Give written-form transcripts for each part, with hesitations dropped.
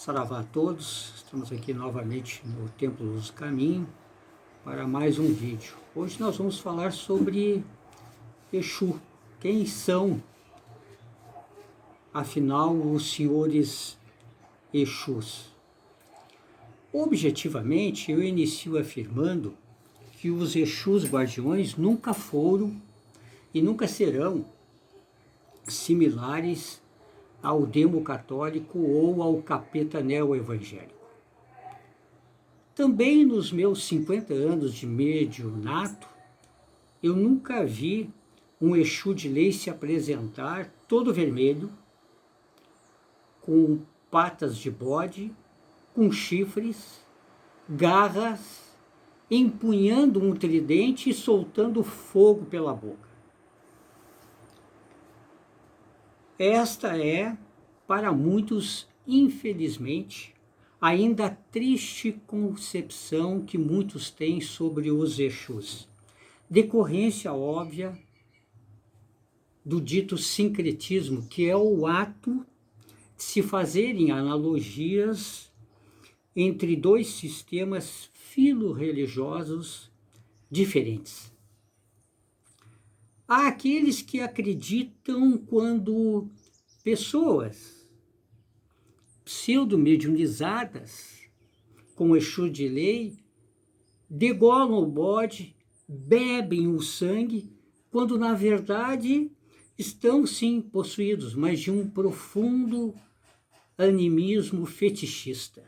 Saravá a todos, estamos aqui novamente no Templo Luz do Caminho para mais um vídeo. Hoje nós vamos falar sobre Exu. Quem são, afinal, os senhores Exus? Objetivamente, eu inicio afirmando que os Exus guardiões nunca foram e nunca serão similares ao demo católico ou ao capeta neo-evangélico. Também nos meus 50 anos de mediunato, eu nunca vi um Exu de lei se apresentar todo vermelho, com patas de bode, com chifres, garras, empunhando um tridente e soltando fogo pela boca. Esta é, para muitos, infelizmente, ainda a triste concepção que muitos têm sobre os Exus, decorrência óbvia do dito sincretismo, que é o ato de se fazerem analogias entre dois sistemas filo-religiosos diferentes. Há aqueles que acreditam quando pessoas pseudo-mediunizadas, com Exu de lei, degolam o bode, bebem o sangue, quando na verdade estão sim possuídos, mas de um profundo animismo fetichista.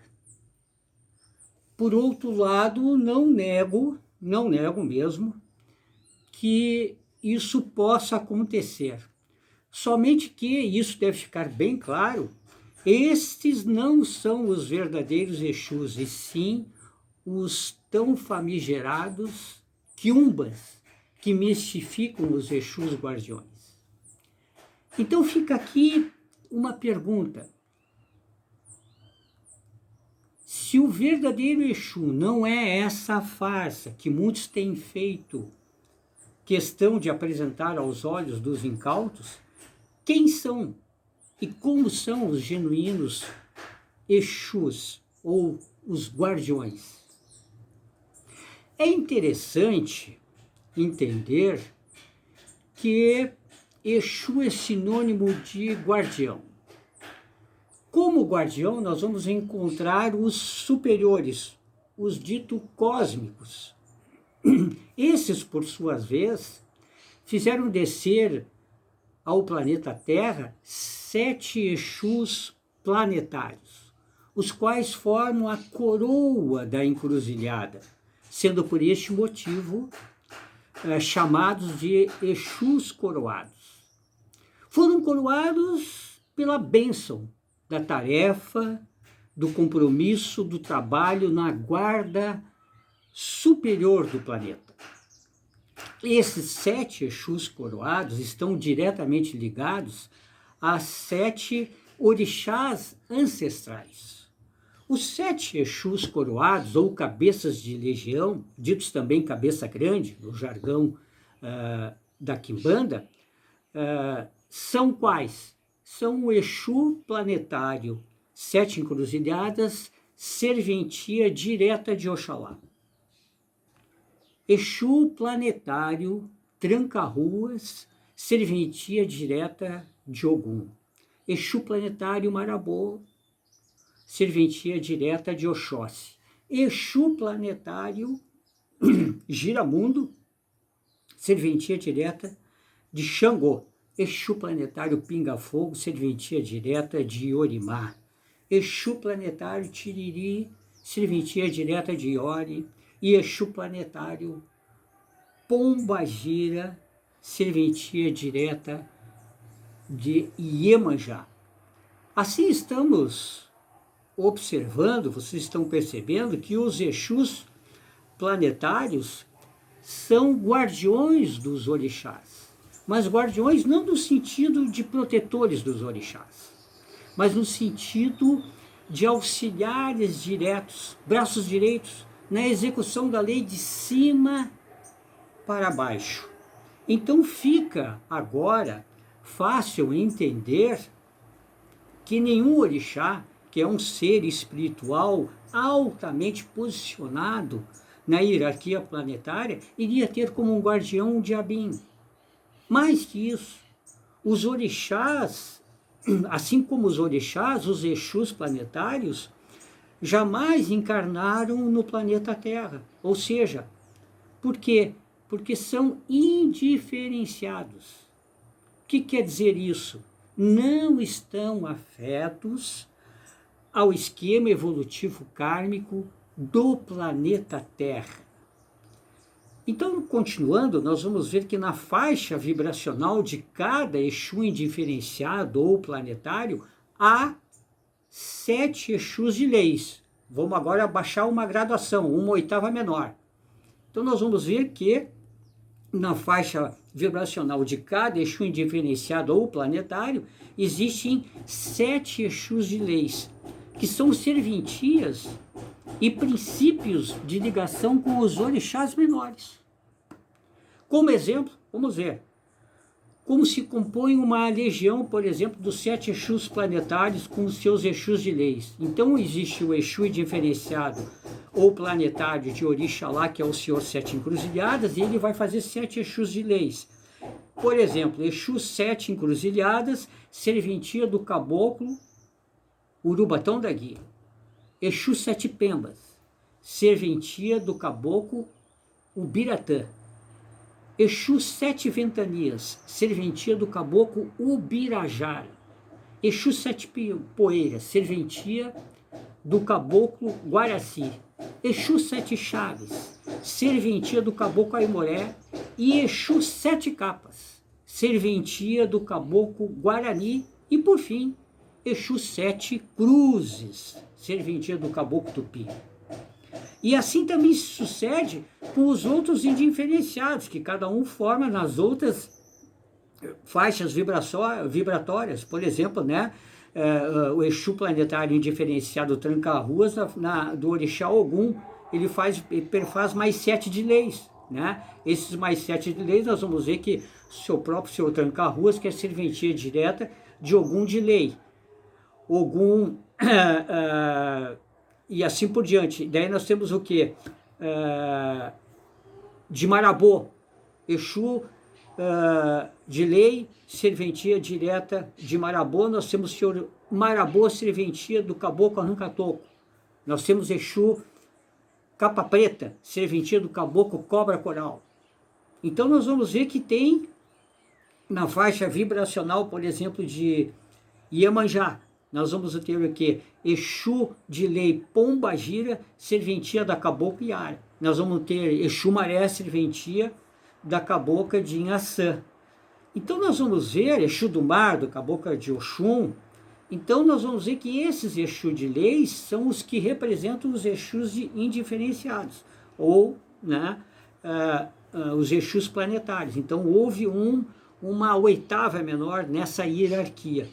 Por outro lado, não nego mesmo que isso possa acontecer. Somente que, isso deve ficar bem claro, estes não são os verdadeiros Exus, e sim os tão famigerados quiumbas que mistificam os Exus guardiões. Então fica aqui uma pergunta. Se o verdadeiro Exu não é essa farsa que muitos têm feito questão de apresentar aos olhos dos incautos, quem são e como são os genuínos Exus ou os guardiões? É interessante entender que Exu é sinônimo de guardião. Como guardião, nós vamos encontrar os superiores, os ditos cósmicos. Esses, por sua vez, fizeram descer ao planeta Terra 7 Exus planetários, os quais formam a coroa da encruzilhada, sendo por este motivo chamados de Exus coroados. Foram coroados pela bênção da tarefa, do compromisso, do trabalho na guarda superior do planeta. Esses 7 Exus coroados estão diretamente ligados a 7 orixás ancestrais. Os 7 Exus coroados, ou cabeças de legião, ditos também cabeça grande, no jargão da Quimbanda, são quais? São o Exu planetário, 7 encruzilhadas, serventia direta de Oxalá. Exu planetário, tranca-ruas, serventia direta de Ogum. Exu planetário, Marabô, serventia direta de Oxóssi. Exu planetário, Giramundo, serventia direta de Xangô. Exu planetário, Pinga-Fogo, serventia direta de Orimá. Exu planetário, Tiriri, serventia direta de Iori. E Exu planetário Pombagira, serventia direta de Iemanjá. Assim estamos observando, vocês estão percebendo que os Exus planetários são guardiões dos orixás, mas guardiões não no sentido de protetores dos orixás, mas no sentido de auxiliares diretos, braços direitos, na execução da lei de cima para baixo. Então fica agora fácil entender que nenhum orixá que é um ser espiritual altamente posicionado na hierarquia planetária, iria ter como um guardião um diabinho. Mais que isso, os orixás, assim como os orixás, os exus planetários, jamais encarnaram no planeta Terra. Ou seja, por quê? Porque são indiferenciados. O que quer dizer isso? Não estão afetos ao esquema evolutivo kármico do planeta Terra. Então, continuando, nós vamos ver que na faixa vibracional de cada Exu indiferenciado ou planetário, há 7 Exus de leis. Vamos agora baixar uma graduação, uma oitava menor. Então, nós vamos ver que na faixa vibracional de cada Exu indiferenciado ou planetário, existem 7 Exus de leis, que são serventias e princípios de ligação com os orixás menores. Como exemplo, vamos ver como se compõe uma legião, por exemplo, dos 7 Exus planetários com os seus Exus de leis. Então existe o Exu diferenciado ou planetário de Orixalá, que é o Senhor Sete Encruzilhadas, e ele vai fazer 7 Exus de leis. Por exemplo, Exu 7 Encruzilhadas, serventia do caboclo Urubatão da Guia. Exu 7 Pembas, serventia do caboclo Ubiratã. Exu 7 Ventanias, serventia do caboclo Ubirajara. Exu 7 Poeiras, serventia do caboclo Guaraci. Exu 7 Chaves, serventia do caboclo Aimoré. E Exu 7 Capas, serventia do caboclo Guarani. E por fim, Exu 7 Cruzes, serventia do caboclo Tupi. E assim também se sucede com os outros indiferenciados, que cada um forma nas outras faixas vibratórias. Por exemplo, né, o Exu planetário indiferenciado Tranca-Ruas, do Orixá Ogum, ele faz mais 7 de leis. Né? Esses mais 7 de leis, nós vamos ver que seu próprio Senhor Tranca-Ruas, que é serventia direta de Ogum de lei. Ogum... e assim por diante. Daí nós temos o quê? De Marabô, Exu de lei, serventia direta de Marabô. Nós temos o Senhor Marabô, serventia do caboclo Arrancatoco. Nós temos Exu Capa Preta, serventia do caboclo Cobra Coral. Então nós vamos ver que tem na faixa vibracional, por exemplo, de Iemanjá, nós vamos ter o quê? Exu de lei Pombagira, serventia da cabocla Iara. Nós vamos ter Exu Maré, serventia da cabocla de Inhaçã. Então nós vamos ver Exu do Mar, do cabocla de Oxum. Então nós vamos ver que esses Exu de leis são os que representam os Exus indiferenciados, ou né, os Exus planetários. Então houve uma oitava menor nessa hierarquia.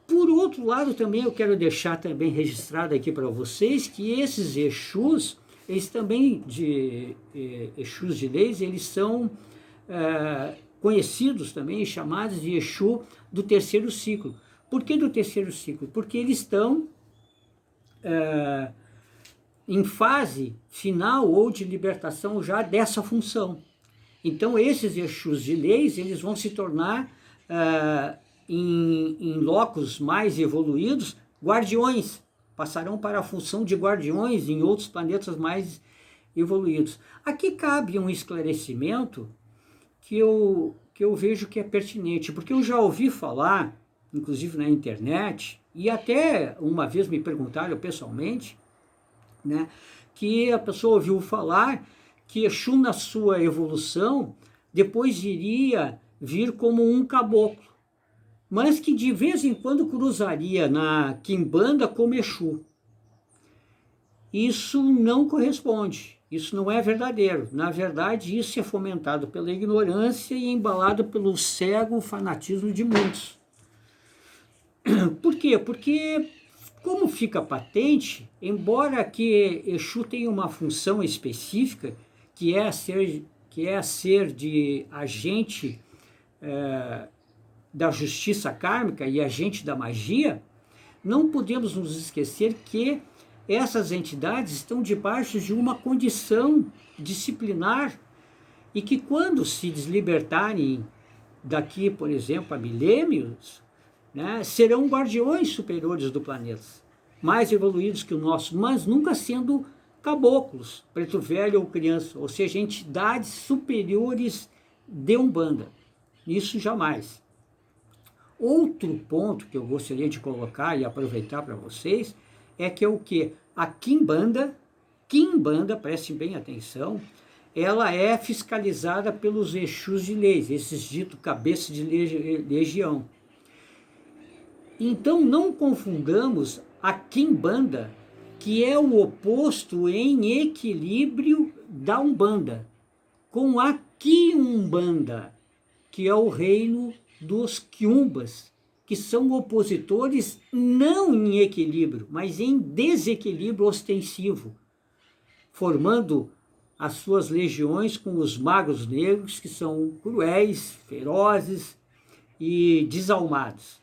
Por outro lado, também eu quero deixar também registrado aqui para vocês que esses Exus, eles também, Exus de leis, eles são conhecidos também, chamados de Exu do terceiro ciclo. Por que do terceiro ciclo? Porque eles estão em fase final ou de libertação já dessa função. Então, esses Exus de leis, eles vão se tornar... em locos mais evoluídos, guardiões, passarão para a função de guardiões em outros planetas mais evoluídos. Aqui cabe um esclarecimento que eu vejo que é pertinente, porque eu já ouvi falar, inclusive na internet, e até uma vez me perguntaram pessoalmente, né, que a pessoa ouviu falar que Exu na sua evolução depois iria vir como um caboclo, mas que de vez em quando cruzaria na quimbanda como Exu. Isso não corresponde, isso não é verdadeiro. Na verdade, isso é fomentado pela ignorância e embalado pelo cego fanatismo de muitos. Por quê? Porque, como fica patente, embora que Exu tenha uma função específica, que é ser de agente da justiça kármica e agente da magia, não podemos nos esquecer que essas entidades estão debaixo de uma condição disciplinar e que quando se deslibertarem daqui, por exemplo, a milênios, né, serão guardiões superiores do planeta, mais evoluídos que o nosso, mas nunca sendo caboclos, preto velho ou criança, ou seja, entidades superiores de Umbanda. Isso jamais. Outro ponto que eu gostaria de colocar e aproveitar para vocês é que é o que? A Quimbanda, prestem bem atenção, ela é fiscalizada pelos Exus de leis, esses ditos cabeças de legião. Então não confundamos a Quimbanda, que é o oposto em equilíbrio da Umbanda, com a Quiumbanda, que é o reino dos quiumbas, que são opositores não em equilíbrio, mas em desequilíbrio ostensivo, formando as suas legiões com os magos negros, que são cruéis, ferozes e desalmados.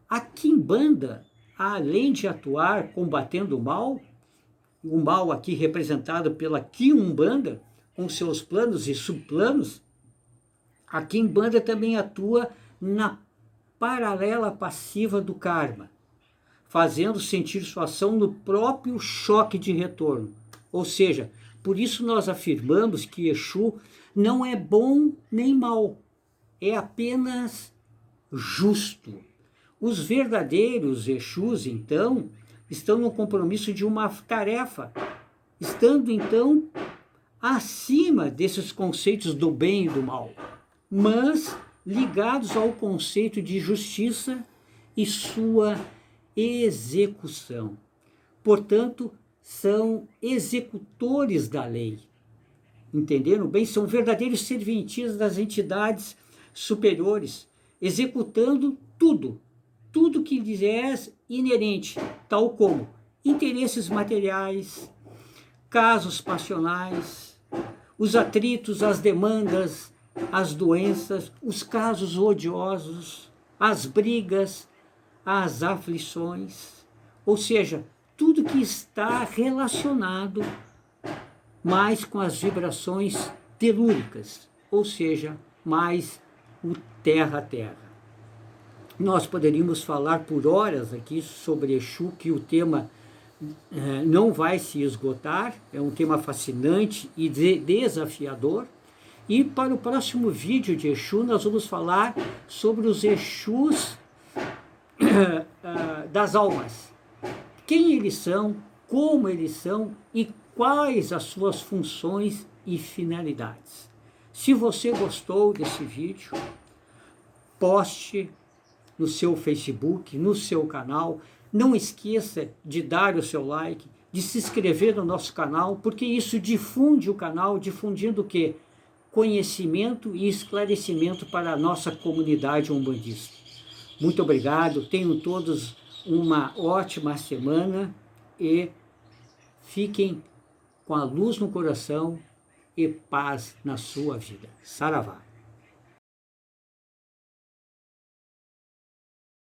A Quimbanda, além de atuar combatendo o mal aqui representado pela Quiumbanda, com seus planos e subplanos, a Quimbanda também atua na paralela passiva do karma, fazendo sentir sua ação no próprio choque de retorno. Ou seja, por isso nós afirmamos que Exu não é bom nem mal, é apenas justo. Os verdadeiros Exus, então, estão no compromisso de uma tarefa, estando, então, acima desses conceitos do bem e do mal, mas ligados ao conceito de justiça e sua execução. Portanto, são executores da lei. Entenderam bem? São verdadeiros serventis das entidades superiores, executando tudo que lhes é inerente, tal como interesses materiais, casos passionais, os atritos, as demandas, as doenças, os casos odiosos, as brigas, as aflições, ou seja, tudo que está relacionado mais com as vibrações telúricas, ou seja, mais o terra-terra. Nós poderíamos falar por horas aqui sobre Exu, que o tema não vai se esgotar, é um tema fascinante e desafiador. E para o próximo vídeo de Exu, nós vamos falar sobre os Exus das almas. Quem eles são, como eles são e quais as suas funções e finalidades. Se você gostou desse vídeo, poste no seu Facebook, no seu canal. Não esqueça de dar o seu like, de se inscrever no nosso canal, porque isso difunde o canal, difundindo o quê? Conhecimento e esclarecimento para a nossa comunidade umbandista. Muito obrigado, tenham todos uma ótima semana e fiquem com a luz no coração e paz na sua vida. Saravá.